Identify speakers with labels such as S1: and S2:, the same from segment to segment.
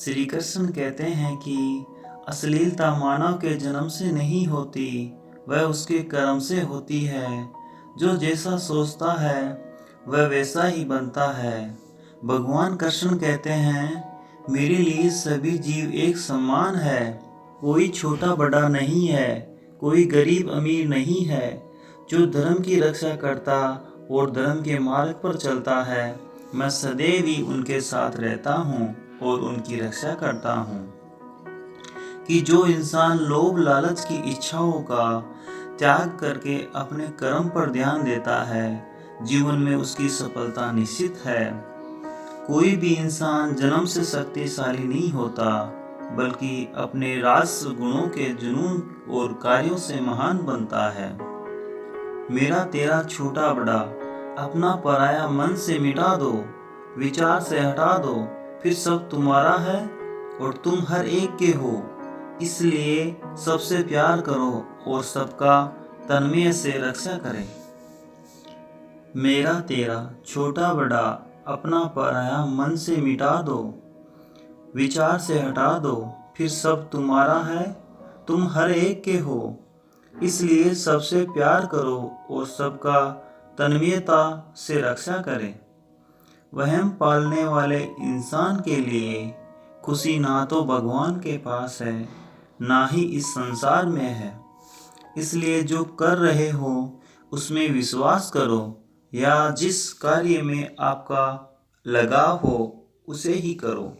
S1: श्री कृष्ण कहते हैं कि अश्लीलता मानव के जन्म से नहीं होती, वह उसके कर्म से होती है। जो जैसा सोचता है वह वैसा ही बनता है। भगवान कृष्ण कहते हैं, मेरे लिए सभी जीव एक समान है। कोई छोटा बड़ा नहीं है, कोई गरीब अमीर नहीं है। जो धर्म की रक्षा करता और धर्म के मार्ग पर चलता है, मैं सदैव ही उनके साथ रहता हूँ और उनकी रक्षा करता हूँ। कि जो इंसान लोभ लालच की इच्छाओं का त्याग करके अपने कर्म पर ध्यान देता है, जीवन में उसकी सफलता निश्चित है। कोई भी इंसान जन्म से शक्तिशाली नहीं होता, बल्कि अपने राजस गुणों के जुनून और कार्यों से महान बनता है। मेरा तेरा छोटा बड़ा अपना पराया मन से मिटा दो, विचार से हटा दो, फिर सब तुम्हारा है और तुम हर एक के हो। इसलिए सबसे प्यार करो और सबका तन्मय से रक्षा करें। मेरा तेरा छोटा बड़ा अपना पराया मन से मिटा दो, विचार से हटा दो, फिर सब तुम्हारा है, तुम हर एक के हो। इसलिए सबसे प्यार करो और सबका तन्मयता से रक्षा करें। वहम पालने वाले इंसान के लिए खुशी ना तो भगवान के पास है, ना ही इस संसार में है। इसलिए जो कर रहे हो उसमें विश्वास करो, या जिस कार्य में आपका लगाव हो उसे ही करो।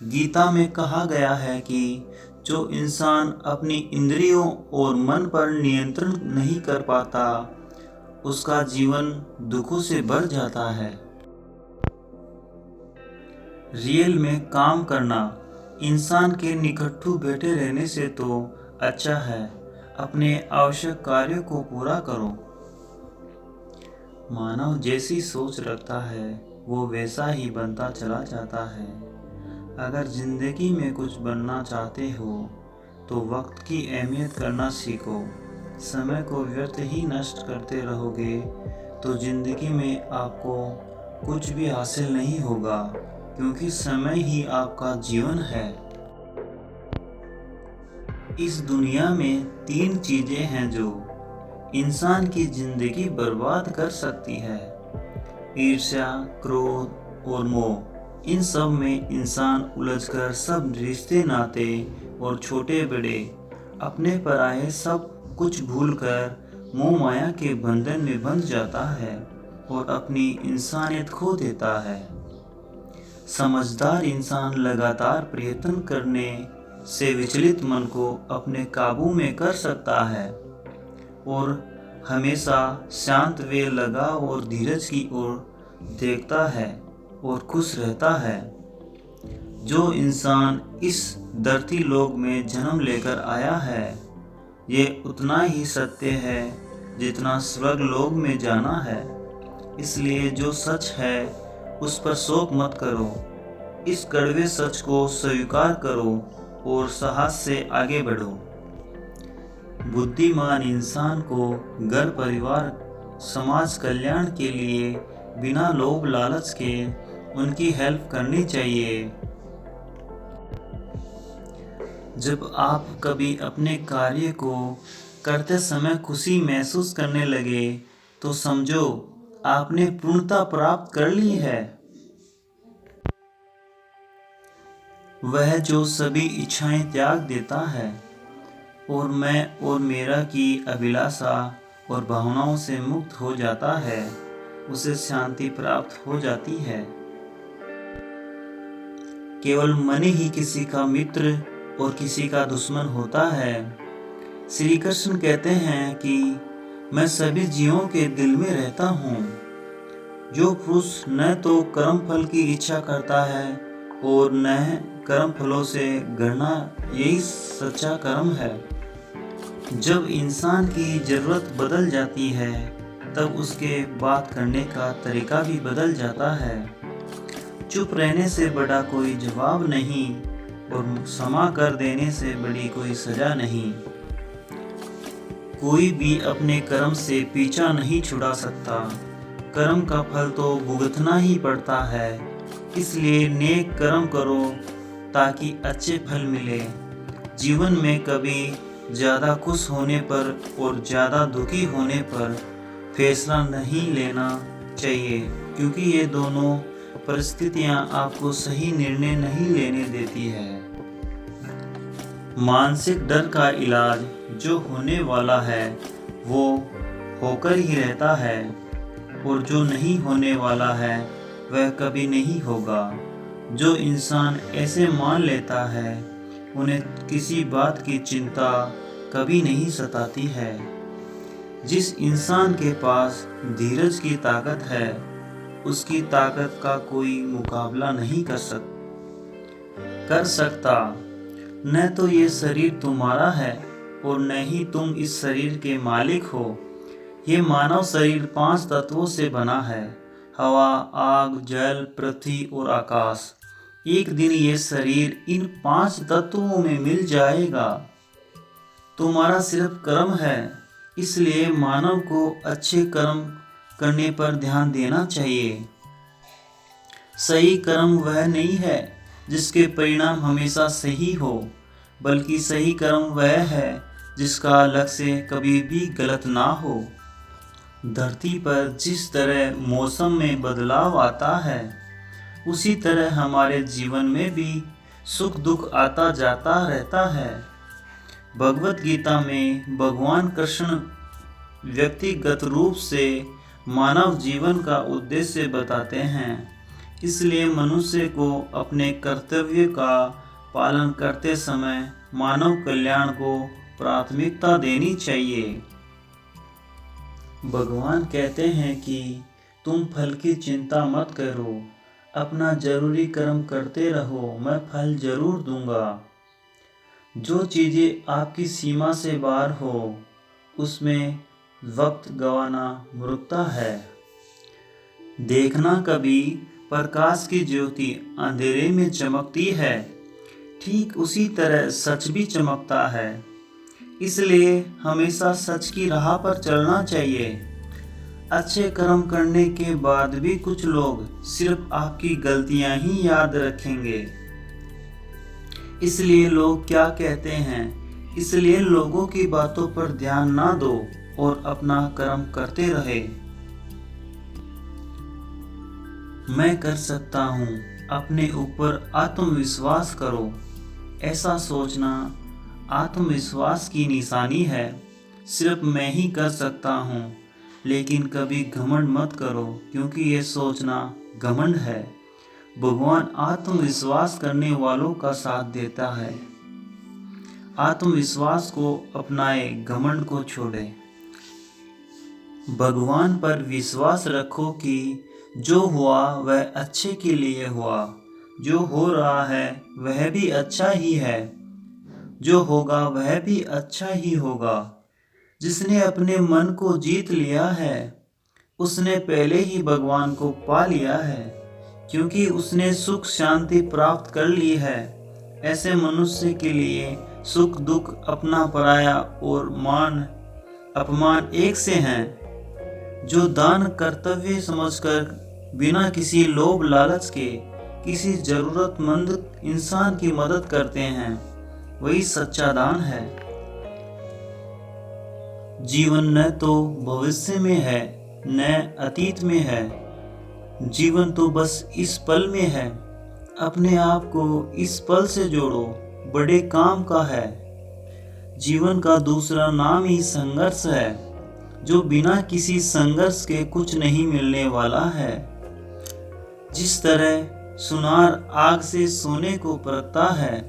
S1: गीता में कहा गया है कि जो इंसान अपनी इंद्रियों और मन पर नियंत्रण नहीं कर पाता, उसका जीवन दुखों से भर जाता है। रियल में काम करना इंसान के निकट्ठू बैठे रहने से तो अच्छा है। अपने आवश्यक कार्यों को पूरा करो। मानव जैसी सोच रखता है वो वैसा ही बनता चला जाता है। अगर जिंदगी में कुछ बनना चाहते हो तो वक्त की अहमियत करना सीखो। समय को व्यर्थ ही नष्ट करते रहोगे तो जिंदगी में आपको कुछ भी हासिल नहीं होगा, क्योंकि समय ही आपका जीवन है। इस दुनिया में 3 चीजें हैं जो इंसान की जिंदगी बर्बाद कर सकती है: ईर्ष्या, क्रोध और मोह। इन सब में इंसान उलझकर सब रिश्ते नाते और छोटे बड़े अपने पराये सब कुछ भूलकर मोह माया के बंधन में बंध जाता है और अपनी इंसानियत खो देता है। समझदार इंसान लगातार प्रयत्न करने से विचलित मन को अपने काबू में कर सकता है और हमेशा शांत वे लगाव और धीरज की ओर देखता है और खुश रहता है। जो इंसान इस धरती लोक में जन्म लेकर आया है, ये उतना ही सत्य है जितना स्वर्ग लोक में जाना है। इसलिए जो सच है उस पर शोक मत करो, इस कड़वे सच को स्वीकार करो और साहस से आगे बढ़ो। बुद्धिमान इंसान को घर परिवार समाज कल्याण के लिए बिना लोभ लालच के उनकी हेल्प करनी चाहिए। जब आप कभी अपने कार्य को करते समय खुशी महसूस करने लगे तो समझो आपने पूर्णता प्राप्त कर ली है। वह जो सभी इच्छाएं त्याग देता है और मैं और मेरा की अभिलाषा और भावनाओं से मुक्त हो जाता है, उसे शांति प्राप्त हो जाती है। केवल मन ही किसी का मित्र और किसी का दुश्मन होता है। श्री कृष्ण कहते हैं कि मैं सभी जीवों के दिल में रहता हूँ। जो पुरुष न तो कर्म फल की इच्छा करता है और न कर्म फलों से घृणा, यही सच्चा कर्म है। जब इंसान की जरूरत बदल जाती है तब उसके बात करने का तरीका भी बदल जाता है। चुप रहने से बड़ा कोई जवाब नहीं और क्षमा कर देने से बड़ी कोई सजा नहीं। कोई भी अपने कर्म से पीछा नहीं छुड़ा सकता। कर्म का फल तो भुगतना ही पड़ता है। इसलिए नेक कर्म करो ताकि अच्छे फल मिले। जीवन में कभी ज़्यादा खुश होने पर और ज़्यादा दुखी होने पर फैसला नहीं लेना चाहिए, क्योंकि ये दोनों परिस्थितियां आपको सही निर्णय नहीं लेने देती है। मानसिक डर का इलाज जो होने वाला है वो होकर ही रहता है, और जो नहीं होने वाला है वह कभी नहीं होगा। जो इंसान ऐसे मान लेता है उन्हें किसी बात की चिंता कभी नहीं सताती है। जिस इंसान के पास धीरज की ताकत है उसकी ताकत का कोई मुकाबला नहीं कर सकता। न तो ये शरीर तुम्हारा है और न ही तुम इस शरीर के मालिक हो। ये मानव शरीर 5 तत्वों से बना है: हवा, आग, जल, पृथ्वी और आकाश। एक दिन ये शरीर इन 5 तत्वों में मिल जाएगा। तुम्हारा सिर्फ कर्म है, इसलिए मानव को अच्छे कर्म करने पर ध्यान देना चाहिए। सही कर्म वह नहीं है जिसके परिणाम हमेशा सही हो, बल्कि सही कर्म वह है जिसका लक्ष्य कभी भी गलत ना हो। धरती पर जिस तरह मौसम में बदलाव आता है, उसी तरह हमारे जीवन में भी सुख दुख आता जाता रहता है। भगवत गीता में भगवान कृष्ण व्यक्तिगत रूप से मानव जीवन का उद्देश्य बताते हैं। इसलिए मनुष्य को अपने कर्तव्य का पालन करते समय मानव कल्याण को प्राथमिकता देनी चाहिए। भगवान कहते हैं कि तुम फल की चिंता मत करो, अपना जरूरी कर्म करते रहो, मैं फल जरूर दूंगा। जो चीज़ें आपकी सीमा से बाहर हो उसमें वक्त गंवाना मूर्खता है। देखना कभी प्रकाश की ज्योति अंधेरे में चमकती है, ठीक उसी तरह सच भी चमकता है। इसलिए हमेशा सच की राह पर चलना चाहिए। अच्छे कर्म करने के बाद भी कुछ लोग सिर्फ आपकी गलतियां ही याद रखेंगे। इसलिए लोग क्या कहते हैं, इसलिए लोगों की बातों पर ध्यान ना दो और अपना कर्म करते रहे। मैं कर सकता हूँ, अपने ऊपर आत्मविश्वास करो। ऐसा सोचना आत्मविश्वास की निशानी है। सिर्फ मैं ही कर सकता हूँ, लेकिन कभी घमंड मत करो, क्योंकि ये सोचना घमंड है। भगवान आत्मविश्वास करने वालों का साथ देता है। आत्मविश्वास को अपनाए, घमंड को छोड़े। भगवान पर विश्वास रखो कि जो हुआ वह अच्छे के लिए हुआ। जो हो रहा है वह भी अच्छा ही है, जो होगा वह भी अच्छा ही होगा। जिसने अपने मन को जीत लिया है उसने पहले ही भगवान को पा लिया है, क्योंकि उसने सुख शांति प्राप्त कर ली है। ऐसे मनुष्य के लिए सुख दुख, अपना पराया और मान अपमान एक से हैं। जो दान कर्तव्य समझकर बिना किसी लोभ लालच के किसी जरूरतमंद इंसान की मदद करते हैं, वही सच्चा दान है। जीवन न तो भविष्य में है न अतीत में है, जीवन तो बस इस पल में है। अपने आप को इस पल से जोड़ो, बड़े काम का है। जीवन का दूसरा नाम ही संघर्ष है, जो बिना किसी संघर्ष के कुछ नहीं मिलने वाला है। जिस तरह सुनार आग से सोने को परखता है,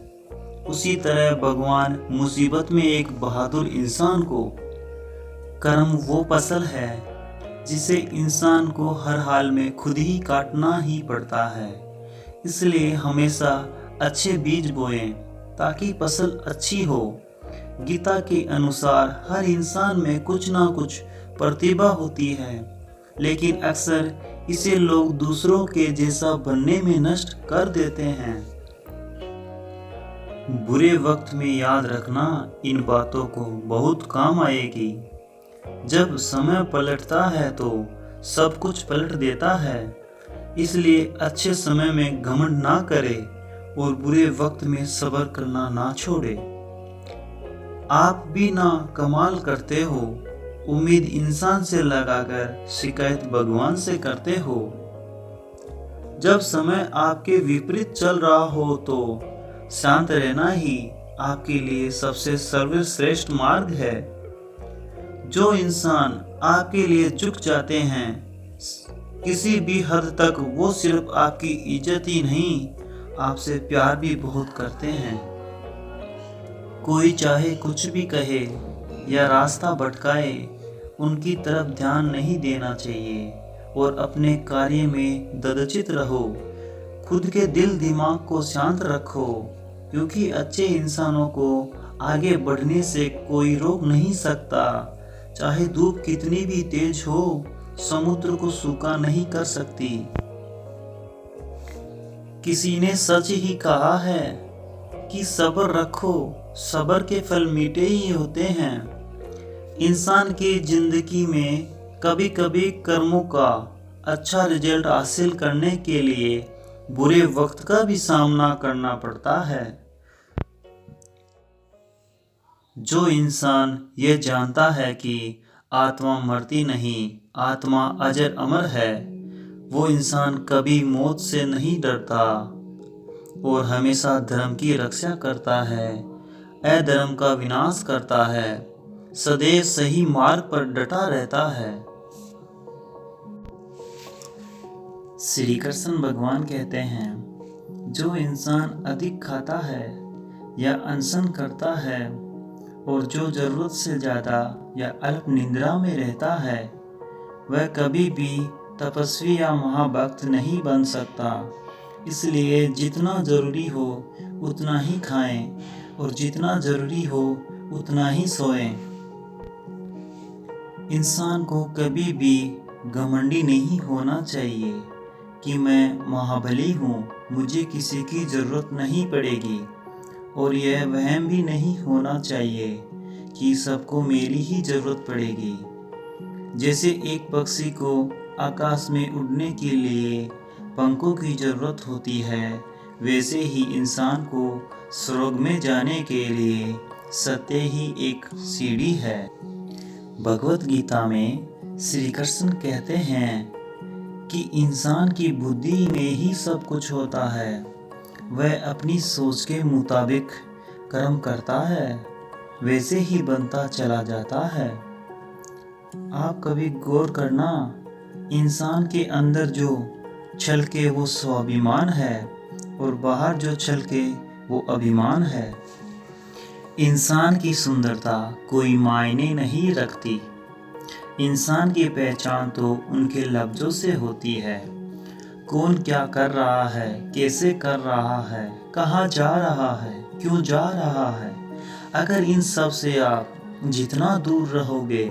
S1: उसी तरह भगवान मुसीबत में एक बहादुर इंसान को। कर्म वो फसल है जिसे इंसान को हर हाल में खुद ही काटना ही पड़ता है। इसलिए हमेशा अच्छे बीज बोएं ताकि फसल अच्छी हो। गीता के अनुसार हर इंसान में कुछ ना कुछ प्रतिभा होती है, लेकिन अक्सर इसे लोग दूसरों के जैसा बनने में नष्ट कर देते हैं। बुरे वक्त में याद रखना, इन बातों को बहुत काम आएगी। जब समय पलटता है तो सब कुछ पलट देता है। इसलिए अच्छे समय में घमंड ना करे और बुरे वक्त में सब्र करना ना छोड़े। आप भी ना कमाल करते हो, उम्मीद इंसान से लगाकर शिकायत भगवान से करते हो। जब समय आपके विपरीत चल रहा हो तो शांत रहना ही आपके लिए सबसे सर्वश्रेष्ठ मार्ग है। जो इंसान आपके लिए झुक जाते हैं किसी भी हद तक, वो सिर्फ आपकी इज्जत ही नहीं, आपसे प्यार भी बहुत करते हैं। कोई चाहे कुछ भी कहे या रास्ता भटकाए, उनकी तरफ ध्यान नहीं देना चाहिए और अपने कार्य में दृढ़चित रहो। खुद के दिल दिमाग को शांत रखो, क्योंकि अच्छे इंसानों को आगे बढ़ने से कोई रोक नहीं सकता। चाहे धूप कितनी भी तेज हो, समुद्र को सूखा नहीं कर सकती। किसी ने सच ही कहा है कि सब्र रखो, सब्र के फल मीठे ही होते हैं। इंसान की जिंदगी में कभी कभी कर्मों का अच्छा रिजल्ट हासिल करने के लिए बुरे वक्त का भी सामना करना पड़ता है। जो इंसान ये जानता है कि आत्मा मरती नहीं, आत्मा अजर अमर है, वो इंसान कभी मौत से नहीं डरता और हमेशा धर्म की रक्षा करता है, अधर्म का विनाश करता है, सदैव सही मार्ग पर डटा रहता है। श्री कृष्ण भगवान कहते हैं, जो इंसान अधिक खाता है या अनशन करता है और जो जरूरत से ज़्यादा या अल्प निद्रा में रहता है, वह कभी भी तपस्वी या महाभक्त नहीं बन सकता। इसलिए जितना ज़रूरी हो उतना ही खाएं और जितना ज़रूरी हो उतना ही सोएं। इंसान को कभी भी घमंडी नहीं होना चाहिए कि मैं महाबली हूँ, मुझे किसी की ज़रूरत नहीं पड़ेगी, और यह वहम भी नहीं होना चाहिए कि सबको मेरी ही ज़रूरत पड़ेगी। जैसे एक पक्षी को आकाश में उड़ने के लिए पंखों की ज़रूरत होती है, वैसे ही इंसान को स्वर्ग में जाने के लिए सत्य ही एक सीढ़ी है। भगवत गीता में श्री कृष्ण कहते हैं कि इंसान की बुद्धि में ही सब कुछ होता है। वह अपनी सोच के मुताबिक कर्म करता है, वैसे ही बनता चला जाता है। आप कभी गौर करना, इंसान के अंदर जो छलके वो स्वाभिमान है और बाहर जो छलके वो अभिमान है। इंसान की सुंदरता कोई मायने नहीं रखती। इंसान की पहचान तो उनके लफ्ज़ों से होती है। कौन क्या कर रहा है, कैसे कर रहा है, कहाँ जा रहा है, क्यों जा रहा है। अगर इन सब से आप जितना दूर रहोगे,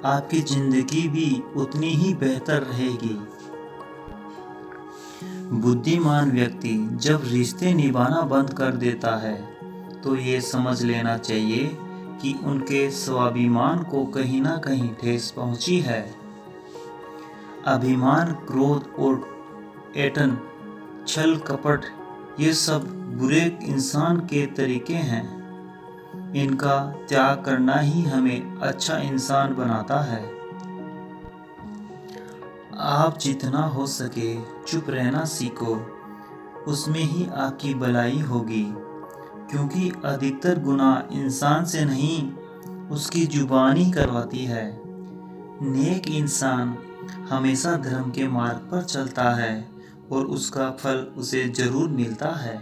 S1: आपकी जिंदगी भी उतनी ही बेहतर रहेगी। बुद्धिमान व्यक्ति जब रिश्ते निभाना बंद कर देता है तो ये समझ लेना चाहिए कि उनके स्वाभिमान को कहीं ना कहीं ठेस पहुंची है। अभिमान, क्रोध और ऐंठन, छल कपट, ये सब बुरे इंसान के तरीके हैं। इनका त्याग करना ही हमें अच्छा इंसान बनाता है। आप जितना हो सके चुप रहना सीखो, उसमें ही आपकी भलाई होगी, क्योंकि अधिकतर गुनाह इंसान से नहीं, उसकी जुबान ही करवाती है। नेक इंसान हमेशा धर्म के मार्ग पर चलता है और उसका फल उसे जरूर मिलता है।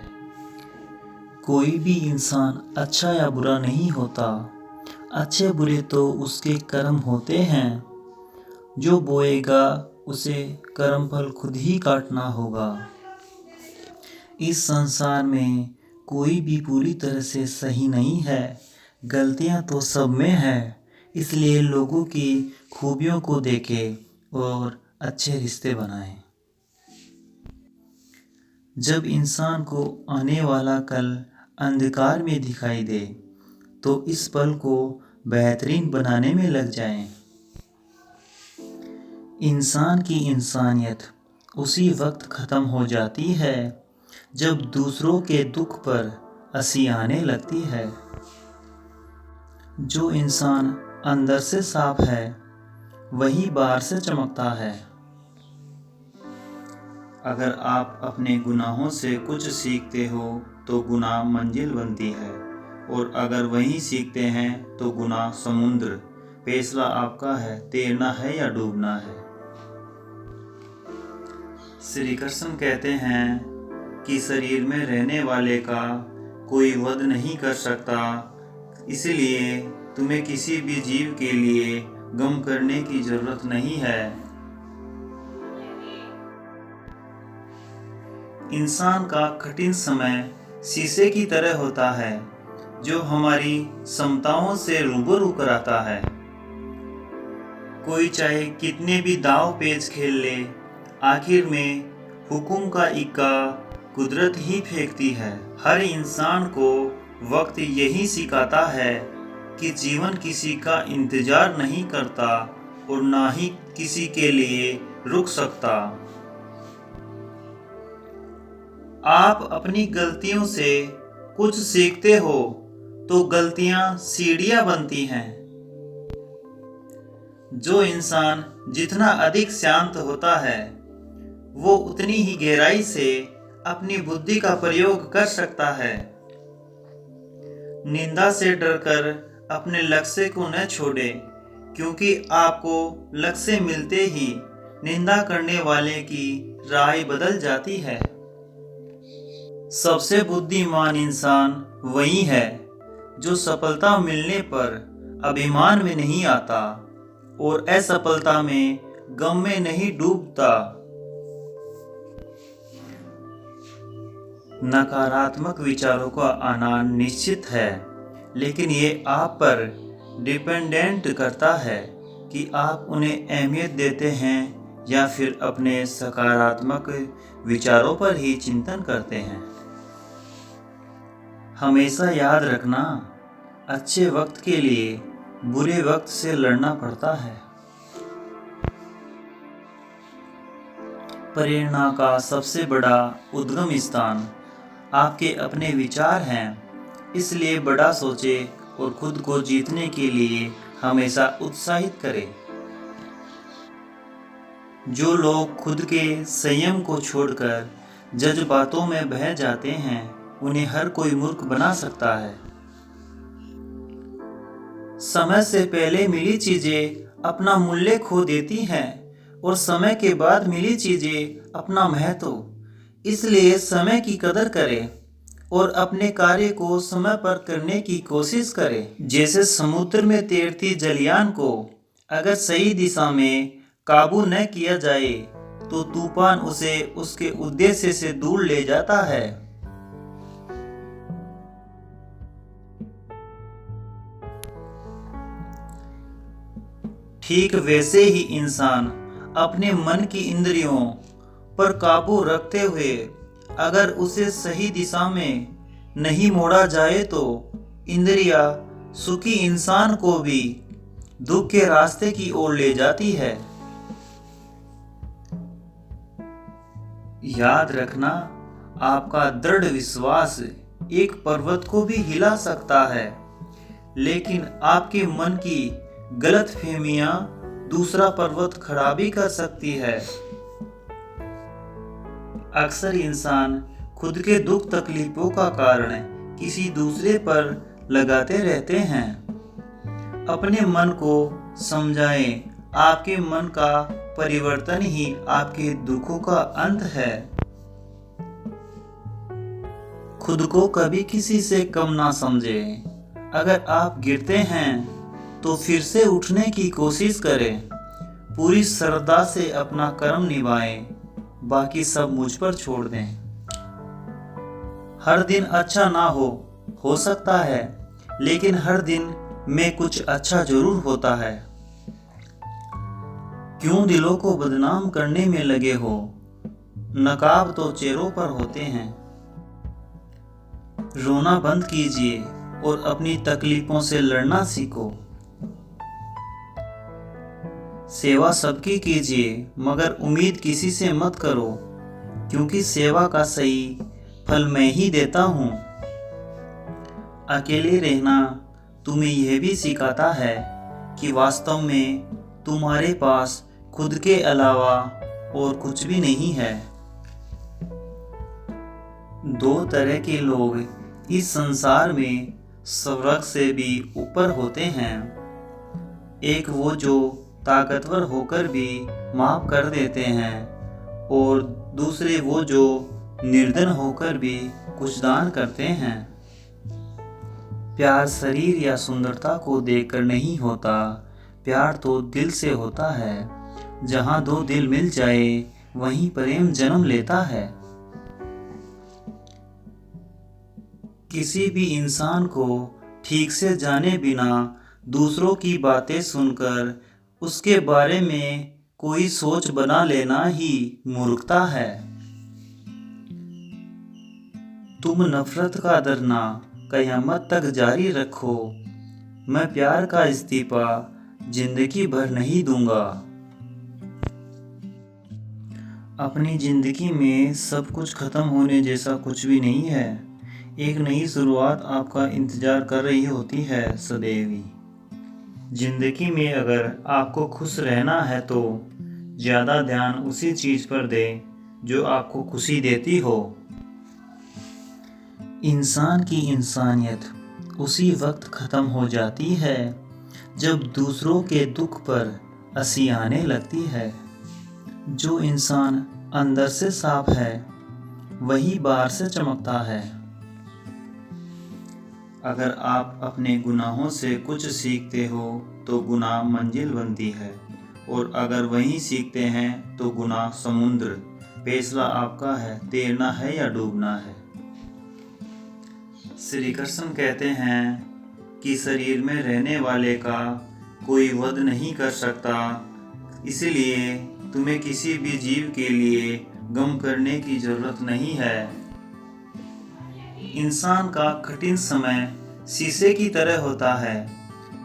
S1: कोई भी इंसान अच्छा या बुरा नहीं होता, अच्छे बुरे तो उसके कर्म होते हैं। जो बोएगा उसे कर्म फल खुद ही काटना होगा। इस संसार में कोई भी पूरी तरह से सही नहीं है, गलतियां तो सब में है। इसलिए लोगों की खूबियों को देखें और अच्छे रिश्ते बनाएं। जब इंसान को आने वाला कल अंधकार में दिखाई दे तो इस पल को बेहतरीन बनाने में लग जाएं। इंसान की इंसानियत उसी वक्त खत्म हो जाती है जब दूसरों के दुख पर हंसी आने लगती है। जो इंसान अंदर से साफ है वही बाहर से चमकता है। अगर आप अपने गुनाहों से कुछ सीखते हो तो गुनाह मंजिल बनती है, और अगर वही सीखते हैं तो गुनाह समुद्र। फैसला आपका है, तैरना है या डूबना है। श्री कृष्ण कहते हैं कि शरीर में रहने वाले का कोई वध नहीं कर सकता, इसलिए तुम्हें किसी भी जीव के लिए गम करने की जरूरत नहीं है। इंसान का कठिन समय शीशे की तरह होता है जो हमारी क्षमताओं से रूबरू कराता है। कोई चाहे कितने भी दाव पेच खेल ले, आखिर में हुक्म का इक्का कुदरत ही फेंकती है। हर इंसान को वक्त यही सिखाता है कि जीवन किसी का इंतजार नहीं करता और ना ही किसी के लिए रुक सकता। आप अपनी गलतियों से कुछ सीखते हो तो गलतियां सीढ़ियां बनती हैं। जो इंसान जितना अधिक शांत होता है वो उतनी ही गहराई से अपनी बुद्धि का प्रयोग कर सकता है। निंदा से डरकर अपने लक्ष्य को न छोड़े, क्योंकि आपको लक्ष्य मिलते ही निंदा करने वाले की राय बदल जाती है। सबसे बुद्धिमान इंसान वही है जो सफलता मिलने पर अभिमान में नहीं आता और असफलता में गम में नहीं डूबता। नकारात्मक विचारों का आना निश्चित है, लेकिन ये आप पर डिपेंडेंट करता है कि आप उन्हें अहमियत देते हैं या फिर अपने सकारात्मक विचारों पर ही चिंतन करते हैं। हमेशा याद रखना, अच्छे वक्त के लिए बुरे वक्त से लड़ना पड़ता है। प्रेरणा का सबसे बड़ा उद्गम स्थान आपके अपने विचार हैं, इसलिए बड़ा सोचें और खुद को जीतने के लिए हमेशा उत्साहित करें। जो लोग खुद के संयम को छोड़कर जज्बातों में बह जाते हैं उन्हें हर कोई मूर्ख बना सकता है। समय से पहले मिली चीजें अपना मूल्य खो देती हैं और समय के बाद मिली चीजें अपना महत्व। इसलिए समय की कदर करें और अपने कार्य को समय पर करने की कोशिश करें। जैसे समुद्र में तैरती जलयान को अगर सही दिशा में काबू न किया जाए तो तूफान उसे उसके उद्देश्य से दूर ले जाता है। ठीक वैसे ही इंसान अपने मन की इंद्रियों पर काबू रखते हुए अगर उसे सही दिशा में नहीं मोड़ा जाए तो इंद्रियां सुखी इंसान को भी दुख के रास्ते की ओर ले जाती है। याद रखना, आपका दृढ़ विश्वास एक पर्वत को भी हिला सकता है, लेकिन आपके मन की गलतफहमियां दूसरा पर्वत खड़ा भी कर सकती है। अक्सर इंसान खुद के दुख तकलीफों का कारण किसी दूसरे पर लगाते रहते हैं। अपने मन को समझाएं, आपके मन का परिवर्तन ही आपके दुखों का अंत है। खुद को कभी किसी से कम ना समझें। अगर आप गिरते हैं तो फिर से उठने की कोशिश करें। पूरी श्रद्धा से अपना कर्म निभाएं, बाकी सब मुझ पर छोड़ दें। हर दिन अच्छा ना हो सकता है, लेकिन हर दिन में कुछ अच्छा जरूर होता है। क्यों दिलों को बदनाम करने में लगे हो? नकाब तो चेहरों पर होते हैं। रोना बंद कीजिए और अपनी तकलीफों से लड़ना सीखो। सेवा सबकी कीजिए, मगर उम्मीद किसी से मत करो, क्योंकि सेवा का सही फल मैं ही देता हूँ। अकेले रहना तुम्हें यह भी सिखाता है कि वास्तव में तुम्हारे पास खुद के अलावा और कुछ भी नहीं है। दो तरह के लोग इस संसार में स्वर्ग से भी ऊपर होते हैं। एक वो जो ताकतवर होकर भी माफ कर देते हैं, और दूसरे वो जो निर्धन होकर भी कुछ दान करते हैं। प्यार शरीर या सुंदरता को देखकर नहीं होता, प्यार तो दिल से होता है। जहाँ दो दिल मिल जाए वहीं प्रेम जन्म लेता है। किसी भी इंसान को ठीक से जाने बिना दूसरों की बातें सुनकर उसके बारे में कोई सोच बना लेना ही मूर्खता है। तुम नफरत का धरना कयामत तक जारी रखो, मैं प्यार का इस्तीफा जिंदगी भर नहीं दूंगा। अपनी जिंदगी में सब कुछ खत्म होने जैसा कुछ भी नहीं है। एक नई शुरुआत आपका इंतजार कर रही होती है सदैव ही। जिंदगी में अगर आपको खुश रहना है तो ज़्यादा ध्यान उसी चीज़ पर दें जो आपको खुशी देती हो। इंसान की इंसानियत उसी वक्त ख़त्म हो जाती है जब दूसरों के दुख पर हंसी आने लगती है। जो इंसान अंदर से साफ है वही बाहर से चमकता है। अगर आप अपने गुनाहों से कुछ सीखते हो तो गुनाह मंजिल बनती है, और अगर वही सीखते हैं तो गुनाह समुद्र। फैसला आपका है, तैरना है या डूबना है। श्री कृष्ण कहते हैं कि शरीर में रहने वाले का कोई वध नहीं कर सकता, इसलिए तुम्हें किसी भी जीव के लिए गम करने की जरूरत नहीं है। इंसान का कठिन समय शीशे की तरह होता है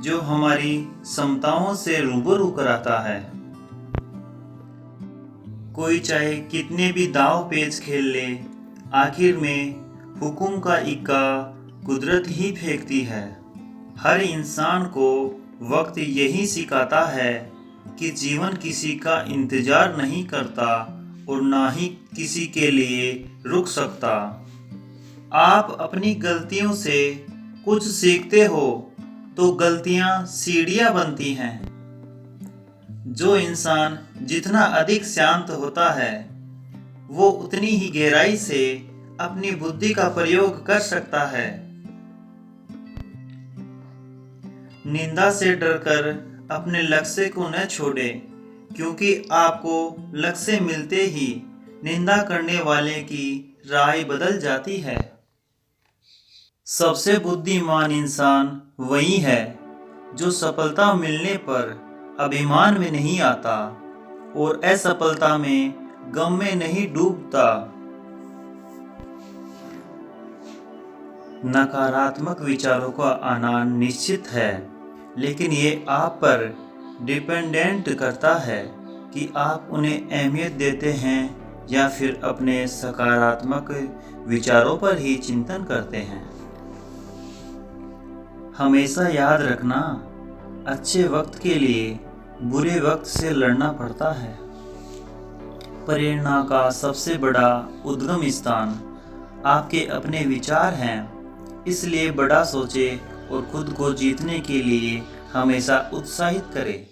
S1: जो हमारी क्षमताओं से रूबरू कराता है। कोई चाहे कितने भी दाव पेच खेल ले, आखिर में हुक्म का इक्का कुदरत ही फेंकती है। हर इंसान को वक्त यही सिखाता है कि जीवन किसी का इंतजार नहीं करता और ना ही किसी के लिए रुक सकता। आप अपनी गलतियों से कुछ सीखते हो तो गलतियां सीढ़ियां बनती हैं। जो इंसान जितना अधिक शांत होता है वो उतनी ही गहराई से अपनी बुद्धि का प्रयोग कर सकता है। निंदा से डरकर अपने लक्ष्य को न छोड़ें, क्योंकि आपको लक्ष्य मिलते ही निंदा करने वाले की राय बदल जाती है। सबसे बुद्धिमान इंसान वही है जो सफलता मिलने पर अभिमान में नहीं आता और असफलता में गम में नहीं डूबता। नकारात्मक विचारों का आना निश्चित है, लेकिन ये आप पर डिपेंडेंट करता है कि आप उन्हें अहमियत देते हैं या फिर अपने सकारात्मक विचारों पर ही चिंतन करते हैं। हमेशा याद रखना, अच्छे वक्त के लिए बुरे वक्त से लड़ना पड़ता है। प्रेरणा का सबसे बड़ा उद्गम स्थान आपके अपने विचार हैं, इसलिए बड़ा सोचें और खुद को जीतने के लिए हमेशा उत्साहित करें।